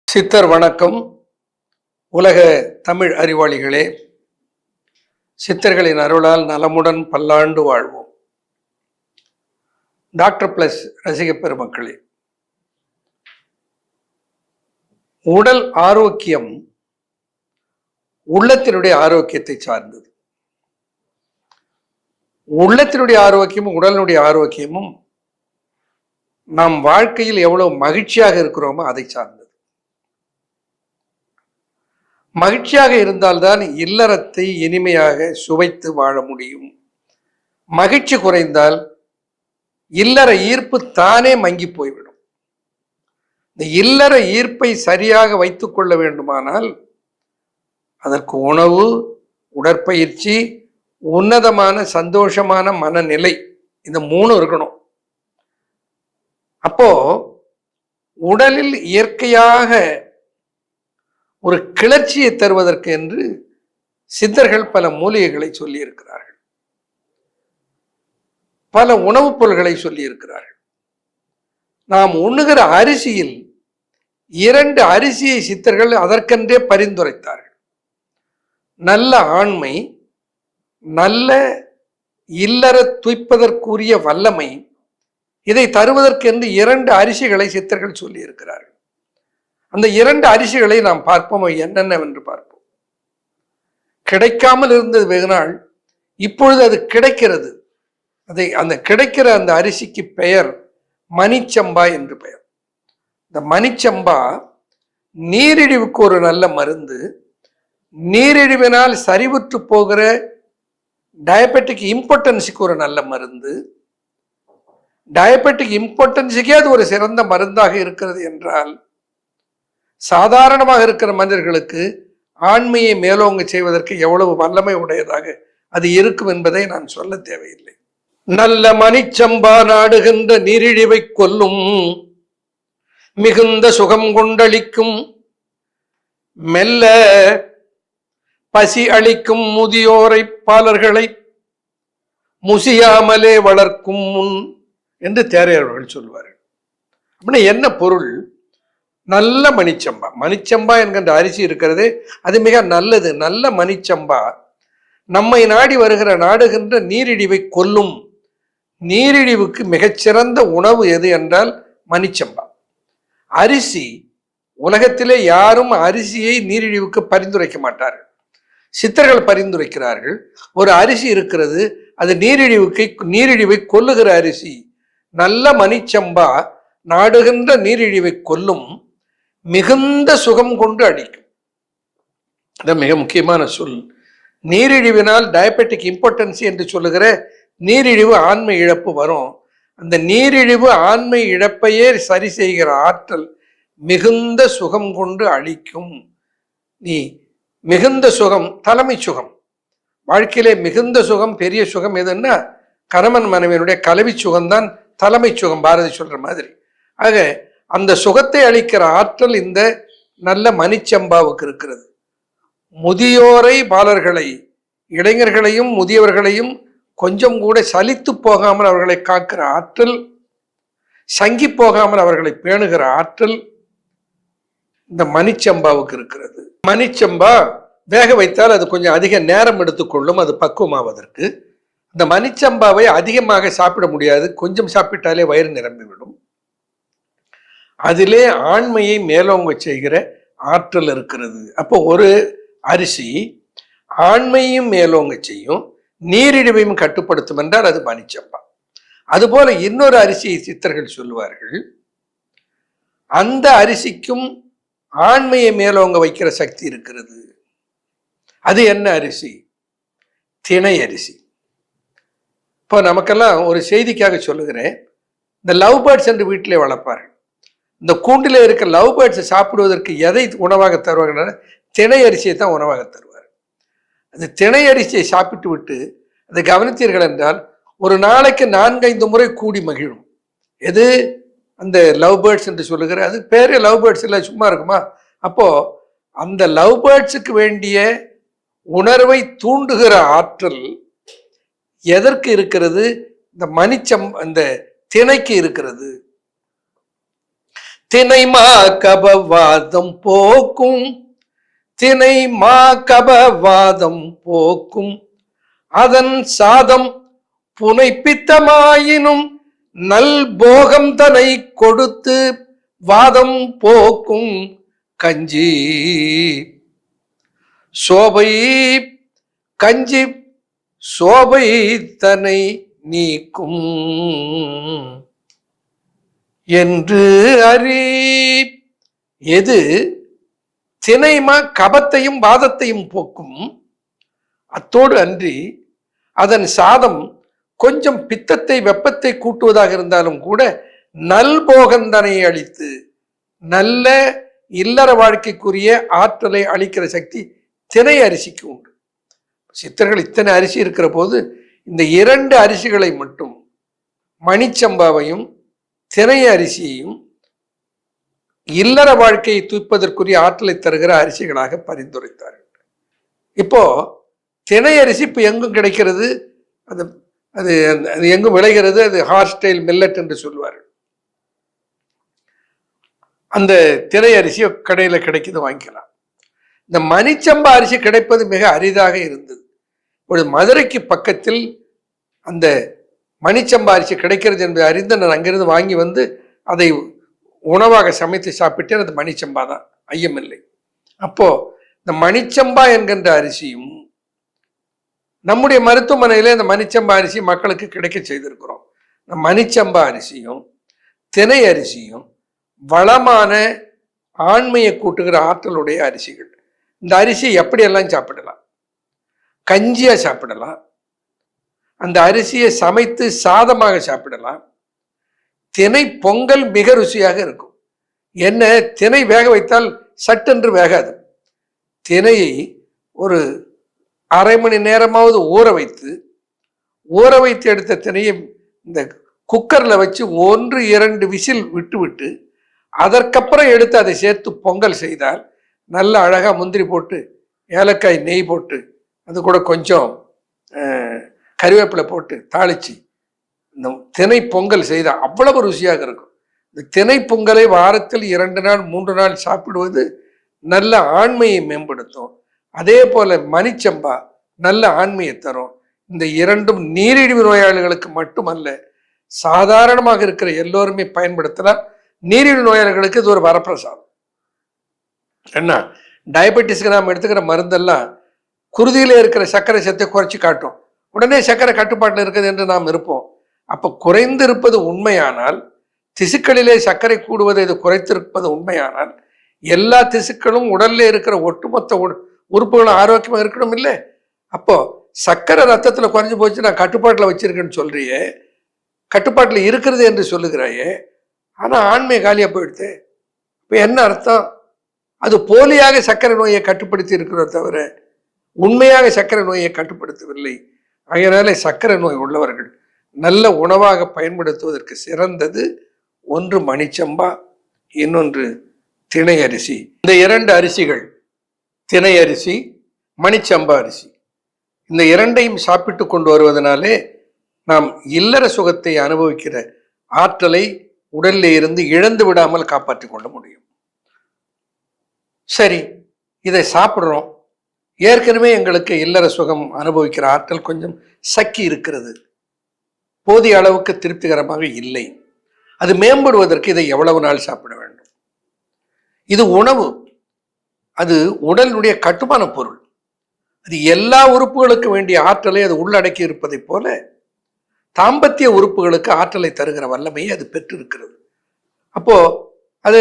சித்தர் வணக்கம். உலக தமிழ் அறிவாளிகளே, சித்தர்களின் அருளால் நலமுடன் பல்லாண்டு வாழ்வோம். டாக்டர் பிளஸ் ரசிக பெருமக்களே, உடல் ஆரோக்கியம் உள்ளத்தினுடைய ஆரோக்கியத்தை சார்ந்தது. உள்ளத்தினுடைய ஆரோக்கியமும் உடலினுடைய ஆரோக்கியமும் நாம் வாழ்க்கையில் எவ்வளவு மகிழ்ச்சியாக இருக்கிறோமோ அதை சார்ந்தது. மகிழ்ச்சியாக இருந்தால்தான் இல்லறத்தை இனிமையாக சுவைத்து வாழ முடியும். மகிழ்ச்சி குறைந்தால் இல்லற ஈர்ப்பு தானே மங்கி போய்விடும். இந்த இல்லற ஈர்ப்பை சரியாக வைத்துக் கொள்ள வேண்டுமானால் அதற்கு உணவு, உடற்பயிற்சி, உன்னதமான சந்தோஷமான மனநிலை, இந்த மூணு இருக்கணும். அப்போ உடலில் இயற்கையாக ஒரு கிளர்ச்சியை தருவதற்கு என்று சித்தர்கள் பல மூலிகைகளை சொல்லி இருக்கிறார்கள், பல உணவுப் பொருள்களை சொல்லி இருக்கிறார்கள். நாம் உண்ணுகிற அரிசியில் 2 அரிசியை சித்தர்கள் அதற்கென்றே பரிந்துரைத்தார்கள். நல்ல ஆண்மை, நல்ல இல்லற துய்ப்பதற்குரிய வல்லமை, இதை தருவதற்கென்று 2 அரிசிகளை சித்தர்கள் சொல்லி இருக்கிறார்கள். அந்த 2 அரிசிகளை நாம் பார்ப்போம், என்னென்னவென்று பார்ப்போம். கிடைக்காமல் இருந்தது வெகு நாள், இப்பொழுது அது கிடைக்கிறது. அந்த கிடைக்கிற அந்த அரிசிக்கு பெயர் மணிச்சம்பா என்று பெயர். இந்த மணிச்சம்பா நீரிழிவுக்கு ஒரு நல்ல மருந்து, நீரிழிவினால் சரிவுற்று போகிற டயபெட்டிக் இம்பார்ட்டன்ஸுக்கு ஒரு நல்ல மருந்து. டயபெட்டிக் இம்பார்ட்டன்ஸுக்கே அது ஒரு சிறந்த மருந்தாக இருக்கிறது என்றால், சாதாரணமாக இருக்கிற மனிதர்களுக்கு ஆண்மையை மேலோங்க செய்வதற்கு எவ்வளவு வல்லமை உடையதாக அது இருக்கும் என்பதை நான் சொல்ல தேவையில்லை. நல்ல மணிச்சம்பா நாடுகின்ற நீரிழிவை கொல்லும், மிகுந்த சுகம் கொண்டளிக்கும், மெல்ல பசி அளிக்கும் முதியோரை பாலர்களை முசியாமலே வளர்க்கும் முன் என்று தேரையர்கள் சொல்வார்கள். அப்படின்னா என்ன பொருள்? நல்ல மணிச்சம்பா, மணிச்சம்பா என்கின்ற அரிசி இருக்கிறது, அது மிக நல்லது. நல்ல மணிச்சம்பா நம்மை நாடி வருகிற நாடுகின்ற நீரிழிவை கொல்லும். நீரிழிவுக்கு மிகச்சிறந்த உணவு எது என்றால் மணிச்சம்பா. அரிசி, உலகத்திலே யாரும் அரிசியை நீரிழிவுக்கு பரிந்துரைக்க மாட்டார்கள், சித்தர்கள் பரிந்துரைக்கிறார்கள். ஒரு அரிசி இருக்கிறது, அது நீரிழிவை கொல்லுகிற அரிசி. நல்ல மணிச்சம்பா நாடுகின்ற நீரிழிவை கொல்லும், மிகுந்த சுகம் கொண்டு அளிக்கும். அதான் மிக முக்கியமான சொல். நீரிழிவினால் டயபெட்டிக் இம்பார்ட்டன்சி என்று சொல்லுகிற நீரிழிவு ஆண்மை இழப்பு வரும். அந்த நீரிழிவு ஆண்மை இழப்பையே சரி செய்கிற ஆற்றல் மிகுந்த சுகம் கொண்டு அளிக்கும். நீ மிகுந்த சுகம், தலைமை சுகம். வாழ்க்கையிலே மிகுந்த சுகம், பெரிய சுகம் எதுன்னா கணவன் மனைவியினுடைய கலவி சுகம்தான் தலைமை சுகம், பாரதி சொல்ற மாதிரி. ஆக அந்த சுகத்தை அளிக்கிற ஆற்றல் இந்த நல்ல மணிச்சம்பாவுக்கு இருக்கிறது. முதியோரை பாலர்களை, இளைஞர்களையும் முதியவர்களையும் கொஞ்சம் கூட சலித்து போகாமல் அவர்களை காக்கிற ஆற்றல், சங்கி போகாமல் அவர்களை பேணுகிற ஆற்றல் இந்த மணிச்சம்பாவுக்கு இருக்கிறது. மணிச்சம்பா வேக வைத்தால் அது கொஞ்சம் அதிக நேரம் எடுத்துக்கொள்ளும் அது பக்குவமாவதற்கு. இந்த மணிச்சம்பாவை அதிகமாக சாப்பிட முடியாது, கொஞ்சம் சாப்பிட்டாலே வயிறு நிரம்பிவிடும். அதிலே ஆண்மையை மேலோங்க செய்கிற ஆற்றல் இருக்கிறது. அப்போ ஒரு அரிசி ஆண்மையும் மேலோங்க செய்யும், நீரிழிவையும் கட்டுப்படுத்தும் என்றால் அது மணிச்சம்பா. அதுபோல இன்னொரு அரிசியை சித்தர்கள் சொல்லுவார்கள், அந்த அரிசிக்கும் ஆண்மையை மேலோங்க வைக்கிற சக்தி இருக்கிறது. அது என்ன அரிசி? திணை அரிசி. இப்போ நமக்கெல்லாம் ஒரு செய்திக்காக சொல்லுகிறேன், இந்த லவ் பேர்ட்ஸ் என்று வீட்டிலே வளர்ப்பார்கள். இந்த கூண்டில் இருக்க லவ் பேர்ட்ஸை சாப்பிடுவதற்கு எதை உணவாக தருவாங்கன்னா திணை அரிசியை தான் உணவாக தருவார். அந்த திணை அரிசியை சாப்பிட்டு விட்டு அதை கவனித்தீர்கள் என்றால் ஒரு நாளைக்கு 4-5 முறை கூடி மகிழும். எது? அந்த லவ் பேர்ட்ஸ் என்று சொல்லுகிற, அது பேரே லவ் பேர்ட்ஸ் இல்லை, சும்மா இருக்குமா? அப்போ அந்த லவ் பேர்ட்ஸுக்கு வேண்டிய உணர்வை தூண்டுகிற ஆற்றல் எதற்கு இருக்கிறது? இந்த இந்த திணைக்கு இருக்கிறது. தினைமா கபவாதம் போக்கும், தினைமா கபவாதம் போக்கும், அதன் சாதம் புனைப்பித்தமாயினும் நல் போகம் தனை கொடுத்து வாதம் போக்கும் கஞ்சி சோபை, கஞ்சி சோபை தனை நீக்கும் என்று அறி. எது தினைமா கபத்தையும் வாதத்தையும் போக்கும், அத்தோடு அன்றி அதன் சாதம் கொஞ்சம் பித்தத்தை வெப்பத்தை கூட்டுவதாக இருந்தாலும் கூட நல்போகந்தனை அளித்து நல்ல இல்லற வாழ்க்கைக்குரிய ஆற்றலை அளிக்கிற சக்தி தினை அரிசிக்கு உண்டு. சித்தர்கள் இத்தனை அரிசி இருக்கிற போது இந்த 2 அரிசிகளை மட்டும், மணிச்சம்பாவையும் தினை அரிசியையும் இல்லற வாழ்க்கையை தூய்ப்பதற்குரிய ஆற்றலை தருகிற அரிசிகளாக பரிந்துரைத்தார்கள். இப்போ தினை அரிசி இப்போ எங்கும் கிடைக்கிறது, அது அது அது எங்கும் விளைகிறது. அது ஹார்ஸ்டைல் மில்லட் என்று சொல்வார்கள். அந்த தினை அரிசி கடையில் கிடைக்குது, வாங்கிக்கலாம். இந்த மணிச்சம்பா அரிசி கிடைப்பது மிக அரிதாக இருந்தது. ஒரு மதுரைக்கு பக்கத்தில் அந்த மணிச்சம்பா அரிசி கிடைக்கிறது என்பதை அறிந்து நான் அங்கிருந்து வாங்கி வந்து அதை உணவாக சமைத்து சாப்பிட்டேன். அது மணிச்சம்பா தான், ஐயமில்லை. அப்போ இந்த மணிச்சம்பா என்கின்ற அரிசியும் நம்முடைய மருத்துவமனையில இந்த மணிச்சம்பா அரிசி மக்களுக்கு கிடைக்க செய்திருக்கிறோம். இந்த மணிச்சம்பா அரிசியும் தினை அரிசியும் வளமான ஆண்மையை கூட்டுகிற ஆற்றலுடைய அரிசிகள். இந்த அரிசி எப்படியெல்லாம் சாப்பிடலாம், கஞ்சியா சாப்பிடலாம், அந்த அரிசியை சமைத்து சாதமாக சாப்பிடலாம். தினை பொங்கல் மிக ருசியாக இருக்கும். என்ன, தினை வேக வைத்தால் சட்டென்று வேகாது. தினையை ஒரு அரை மணி நேரமாவது ஊற வைத்து எடுத்த தினையை இந்த குக்கரில் வச்சு 1-2 விசில் விட்டு அதற்கப்புறம் எடுத்து அதை சேர்த்து பொங்கல் செய்தால் நல்ல அழகாக முந்திரி போட்டு ஏலக்காய் நெய் போட்டு அது கூட கொஞ்சம் கறிவேப்பிலை போட்டு தாளித்து இந்த தினை பொங்கல் செய்தால் அவ்வளவு ருசியாக இருக்கும். இந்த தினை பொங்கலை வாரத்தில் 2 நாள் 3 நாள் சாப்பிடுவது நல்ல ஆண்மையை மேம்படுத்தும். அதே போல மணிச்சம்பா நல்ல ஆண்மையை தரும். இந்த 2ம் நீரிழிவு நோயாளிகளுக்கு மட்டுமல்ல, சாதாரணமாக இருக்கிற எல்லோருமே பயன்படுத்தலாம். நீரிழிவு நோயாளிகளுக்கு இது ஒரு வரப்பிரசாதம். என்ன, டயபெட்டிஸ்க்கு நாம் எடுத்துக்கிற மருந்தெல்லாம் குருதியில இருக்கிற சர்க்கரை சத்தை குறைச்சி காட்டும். உடனே சர்க்கரை கட்டுப்பாட்டில் இருக்குது என்று நாம் இருப்போம். அப்போ குறைந்து இருப்பது உண்மையானால், திசுக்களிலே சர்க்கரை கூடுவதை இது குறைத்திருப்பது உண்மையானால், எல்லா திசுக்களும் உடல்ல இருக்கிற ஒட்டுமொத்த உறுப்புகளும் ஆரோக்கியமாக இருக்கணும் இல்லை? அப்போ சர்க்கரை ரத்தத்தில் குறைஞ்சு போச்சு, நான் கட்டுப்பாட்டில் வச்சிருக்கேன்னு சொல்றியே, கட்டுப்பாட்டில் இருக்கிறது என்று சொல்லுகிறாயே, ஆனால் ஆண்மை காலியாக போயிடுது. இப்போ என்ன அர்த்தம்? அது போலியாக சர்க்கரை நோயை கட்டுப்படுத்தி இருக்கிறத தவிர உண்மையாக சர்க்கரை நோயை கட்டுப்படுத்தவில்லை. அதனால சர்க்கரை நோய் உள்ளவர்கள் நல்ல உணவாக பயன்படுத்துவதற்கு சிறந்தது ஒன்று மணிச்சம்பா, இன்னொன்று தினை அரிசி. இந்த 2 அரிசிகள், தினை அரிசி, மணிச்சம்பா அரிசி, இந்த 2ஐயும் சாப்பிட்டு கொண்டு வருவதனாலே நாம் இல்லற சுகத்தை அனுபவிக்கிற ஆற்றலை உடலில் இருந்து இழந்து விடாமல் காப்பாற்றி கொள்ள முடியும். சரி, இதை சாப்பிட்றோம். ஏற்கனவே எங்களுக்கு இல்லற சுகம் அனுபவிக்கிற ஆற்றல் கொஞ்சம் சக்கி இருக்கிறது, போதிய அளவுக்கு திருப்திகரமாக இல்லை. அது மேம்படுவதற்கு இதை எவ்வளவு நாள் சாப்பிட வேண்டும்? இது உணவு, அது உடலுடைய கட்டுமான பொருள். அது எல்லா உறுப்புகளுக்கு வேண்டிய ஆற்றலை அது உள்ளடக்கி இருப்பதை போல தாம்பத்திய உறுப்புகளுக்கு ஆற்றலை தருகிற வல்லமையை அது பெற்றிருக்கிறது. அப்போ அது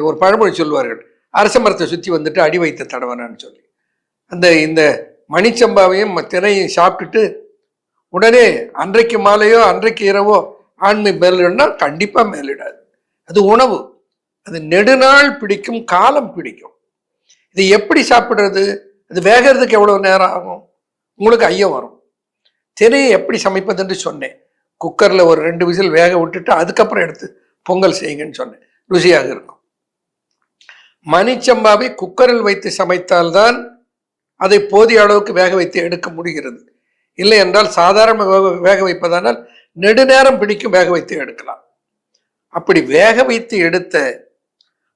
ஒரு பழமொழி சொல்வார்கள், அரச மரத்தை சுற்றி வந்துட்டு அடி வைத்த தடவனான்னு சொல்லி. இந்த மணிச்சம்பாவையும் தினையும் சாப்பிட்டுட்டு உடனே அன்றைக்கு மாலையோ அன்றைக்கு இரவோ ஆண்மை மேலிடனா கண்டிப்பா மேலிடாது. அது உணவு, அது நெடுநாள் பிடிக்கும், காலம் பிடிக்கும். இது எப்படி சாப்பிடுறது? அது வேகிறதுக்கு எவ்வளவு நேரம் ஆகும்? உங்களுக்கு ஐயம் வரும். தினையை எப்படி சமைப்பதுன்னு சொன்னேன். குக்கர்ல ஒரு 2 விசில் வேக விட்டுட்டு அதுக்கப்புறம் எடுத்து பொங்கல் செய்யுங்கன்னு சொன்னேன். ருசியாக இருக்கும். மணிச்சம்பாவை குக்கரில் வைத்து சமைத்தால்தான் அதை போதிய அளவுக்கு வேக வைத்து எடுக்க முடிகிறது. இல்லை என்றால் சாதாரண வேக வைப்பதானால் நெடுநேரம் பிடிக்கும் வேக வைத்து எடுக்கலாம். அப்படி வேக வைத்து எடுத்த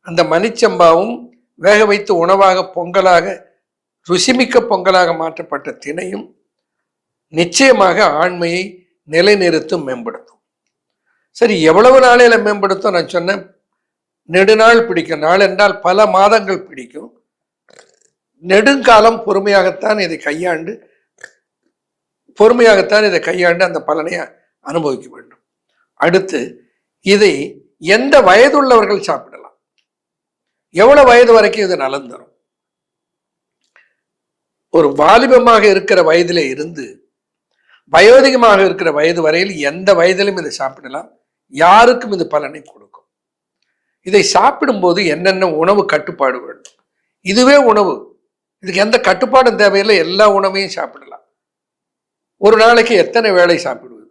அந்த மணிச்சம்பாவும் வேக வைத்து உணவாக பொங்கலாக ருசிமிக்க பொங்கலாக மாற்றப்பட்ட திணையும் நிச்சயமாக ஆண்மையை நிலைநிறுத்தும், மேம்படுத்தும். சரி, எவ்வளவு நாளையில மேம்படுத்தும்? நான் சொன்னேன், நெடுநாள் பிடிக்கும். நாள் என்றால் பல மாதங்கள் பிடிக்கும். நெடுங்காலம் பொறுமையாகத்தான் இதை கையாண்டு அந்த பலனை அனுபவிக்க வேண்டும். அடுத்து, இதை எந்த வயதுள்ளவர்கள் சாப்பிடலாம்? எவ்வளவு வயது வரைக்கும் இது நலன் தரும்? ஒரு வாலிபமாக இருக்கிற வயதிலே இருந்து வயோதிகமாக இருக்கிற வயது வரையில் எந்த வயதிலும் இதை சாப்பிடலாம். யாருக்கும் இது பலனை கொடுக்கும். இதை சாப்பிடும்போது என்னென்ன உணவு கட்டுப்பாடு வேண்டும்? இதுவே உணவு, இதுக்கு எந்த கட்டுப்பாடும் தேவையில்லை. எல்லா உணவையும் சாப்பிடலாம். ஒரு நாளைக்கு எத்தனை வேளை சாப்பிடுவது?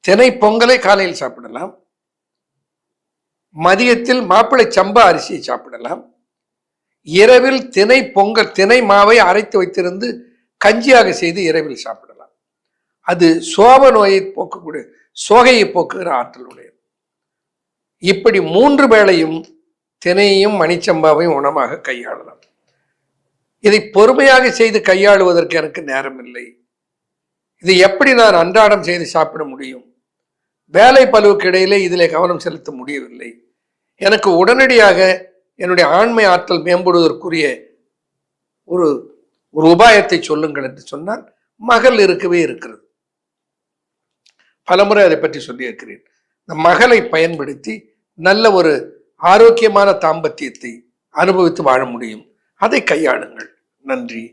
திணை பொங்கலை காலையில் சாப்பிடலாம். மதியத்தில் மாப்பிள்ளை சம்பா அரிசியை சாப்பிடலாம். இரவில் திணை மாவை அரைத்து வைத்திருந்து கஞ்சியாக செய்து இரவில் சாப்பிடலாம். அது சோப நோயை போக்கக்கூடிய, சோகையை போக்குகிற ஆற்றல் உடையது. இப்படி 3 வேளையும் திணையையும் மணிச்சம்பாவையும் உணவாக கையாளலாம். இதை பொறுமையாக செய்து கையாளுவதற்கு எனக்கு நேரம் இல்லை. இதை எப்படி நான் அன்றாடம் செய்து சாப்பிட முடியும்? வேலை பளுவுக்கு இடையிலே இதிலே கவனம் செலுத்த முடியவில்லை. எனக்கு உடனடியாக என்னுடைய ஆண்மை ஆற்றல் மேம்படுவதற்குரிய ஒரு உபாயத்தை சொல்லுங்கள் என்று சொன்னால், மகள் இருக்கவே இருக்கிறது. பலமுறை அதை பற்றி சொல்லியிருக்கிறேன். இந்த மகளை பயன்படுத்தி நல்ல ஒரு ஆரோக்கியமான தாம்பத்தியத்தை அனுபவித்து வாழ முடியும். அதை கையாளுங்கள். நன்றி.